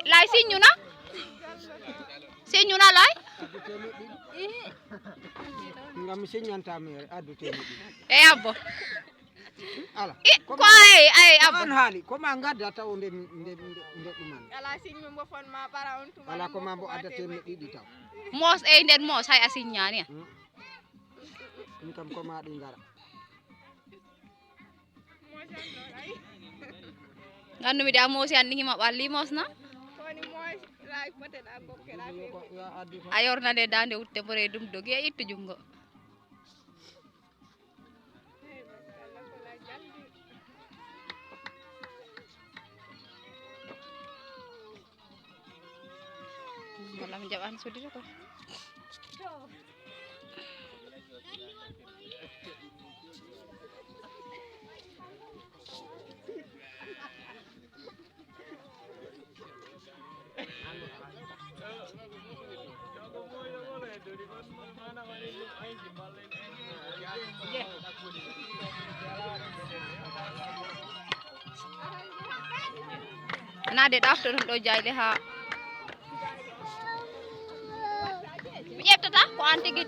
Lai sinyuna lai ngam sinyanta mere adute abbo ala ko ay abbo an hali ko ma gadda taw nde duman ala sinmi mo fon ma para on tuma ala ko ma bo adate me didi taw mos nden mos hay asinyani ni kam ko ma di ngara gandu mi da mosi andi ma balli mosna koni moy ray pote da bokke da ayorna de dande utte bore dum dogi e ittu jungo malam jaban sudi ko nade dafto ton do jayle ha mi ƴeftata ko an tigi